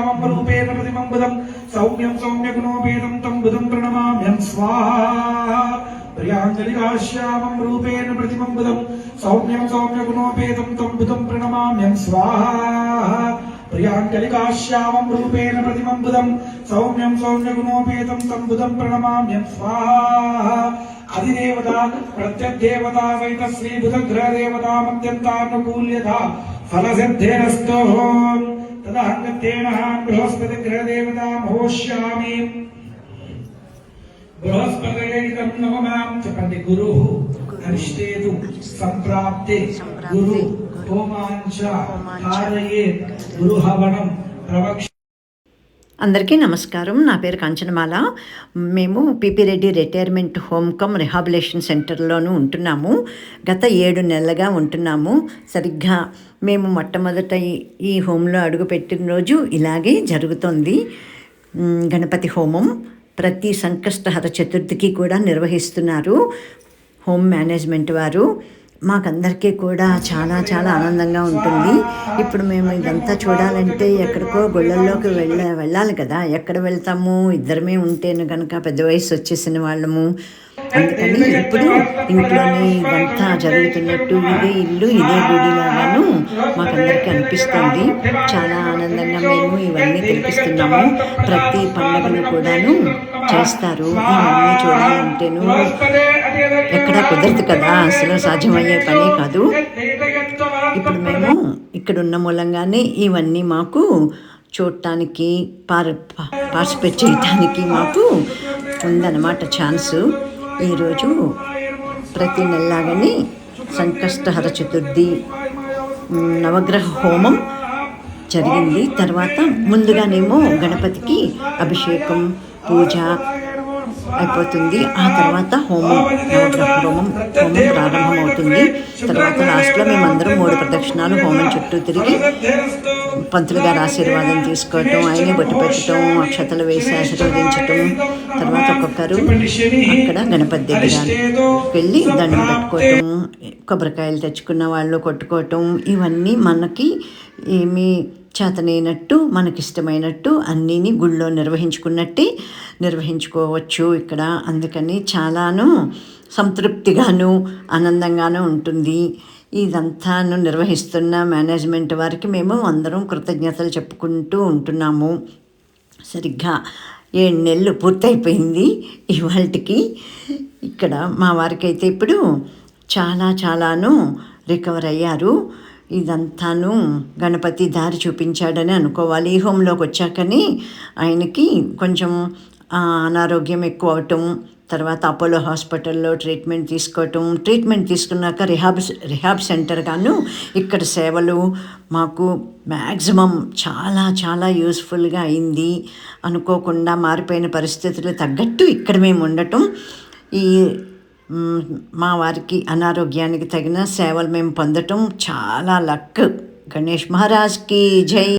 रूपेण प्रतिमं बुधं सौम्यं सौम्यगुणोपेतं तं बुधं प्रणमाम्यं स्वाहा प्रियांजलिकाश्यामं रूपेण प्रतिमं बुधं सौम्यं सौम्यगुणोपेतं तं बुधं प्रणमाम्यं स्वाहा प्रियांजलिकाश्यामं रूपेण प्रतिमं बुधं सौम्यं सौम्यगुणोपेतं तं बुधं प्रणमाम्यं स्वाहा अधिदेवता प्रत्यग्देवता वैत श्री बुधग्रहदेवता मत्यन्तानुकूल्यता फलसिद्धेरस्तु तदाहंगतेन बृहस्पति ग्रहदेवता महोष्यामि बृहस्पतिर्यदितं नवमां चपति गुरुः अरिष्टेतु संप्राप्ते गुरु होमांच कारये गुरुहवनं प्रवक्ष। అందరికీ నమస్కారం. నా పేరు కాంచనమాల. మేము PP Reddy retirement home cum rehabilitation సెంటర్లోనూ ఉంటున్నాము. గత 7 నెలలుగా ఉంటున్నాము. సరిగ్గా మేము మొట్టమొదట ఈ హోంలో అడుగుపెట్టిన రోజు ఇలాగే జరుగుతుంది. గణపతి హోమం ప్రతి సంకష్టహర చతుర్థికి కూడా నిర్వహిస్తున్నారు హోమ్ మేనేజ్మెంట్ వారు. మాకందరికీ కూడా చాలా చాలా ఆనందంగా ఉంటుంది. ఇప్పుడు మేము ఇదంతా చూడాలంటే ఎక్కడికో గుళ్ళల్లోకి వెళ్ళాలి కదా. ఎక్కడ వెళ్తాము? ఇద్దరమే ఉంటేను కనుక పెద్ద వయసు వచ్చేసిన వాళ్ళము. అందుకని ఇప్పుడు ఇంట్లోనే ఇదంతా జరుగుతున్నట్టు ఇదే ఇల్లు ఇదే గుడిలాగాను మాకందరికీ అనిపిస్తుంది. చాలా ఆనందంగా మేము ఇవన్నీ తెలిపిస్తున్నాము. ప్రతి పండుగలు కూడాను చేస్తారు. ఇవన్నీ చూడాలంటేను ఎక్కడ కుదరదు కదా, అసలు సాధ్యమయ్యే పనే కాదు. ఇప్పుడు మేము ఇక్కడ ఉన్న మూలంగానే ఇవన్నీ మాకు చూడటానికి పార్టిసిపేట్ చేయటానికి మాకు ఉందన్నమాట ఛాన్సు. ఈరోజు ప్రతి నెలలాగానే సంకష్టహర చతుర్థి నవగ్రహ హోమం జరిగింది. తర్వాత ముందుగానేమో గణపతికి అభిషేకం పూజ అయిపోతుంది. ఆ తర్వాత నవగ్రహ హోమం ప్రారంభమవుతుంది. తర్వాత లాస్ట్లో మేమందరం 3 ప్రదక్షిణాలు హోమం చుట్టూ తిరిగి పంతులు గారి ఆశీర్వాదం తీసుకోవటం, ఆయనే బొట్టు పెట్టడం, అక్షతలు వేసి ఆశీర్వదించటం. తర్వాత ఒక్కొక్కరు అక్కడ గణపతి దగ్గర వెళ్ళి దండం పెట్టుకోవటం, కొబ్బరికాయలు తెచ్చుకున్న వాళ్ళు కొట్టుకోవటం. ఇవన్నీ మనకి ఏమీ చేతనైనట్టు మనకిష్టమైనట్టు అన్నీని గుళ్ళో నిర్వహించుకున్నట్టే నిర్వహించుకోవచ్చు ఇక్కడ. అందుకని చాలాను సంతృప్తిగాను ఆనందంగాను ఉంటుంది. ఇదంతాను నిర్వహిస్తున్న మేనేజ్మెంట్ వారికి మేము అందరం కృతజ్ఞతలు చెప్పుకుంటూ ఉంటున్నాము. సరిగ్గా 7 నెలలు పూర్తయిపోయింది ఇవాళకి. ఇక్కడ మా వారికి అయితే ఇప్పుడు చాలాను రికవర్ అయ్యారు. ఇదంతాను గణపతి దారి చూపించాడని అనుకోవాలి. ఈ హోంలోకి వచ్చాకని ఆయనకి కొంచెం అనారోగ్యం ఎక్కువ అవటం, తర్వాత అపోలో హాస్పిటల్లో ట్రీట్మెంట్ తీసుకోవటం, ట్రీట్మెంట్ తీసుకున్నాక రిహాబ్ సెంటర్గాను ఇక్కడ సేవలు మాకు మ్యాక్సిమం చాలా యూస్ఫుల్గా అయింది. అనుకోకుండా మారిపోయిన పరిస్థితులు తగ్గట్టు ఇక్కడ మేము ఉండటం, ఈ మా వారికి అనారోగ్యానికి తగిన సేవలు మేము పొందటం చాలా లక్. గణేష్ మహారాజ్కి జై.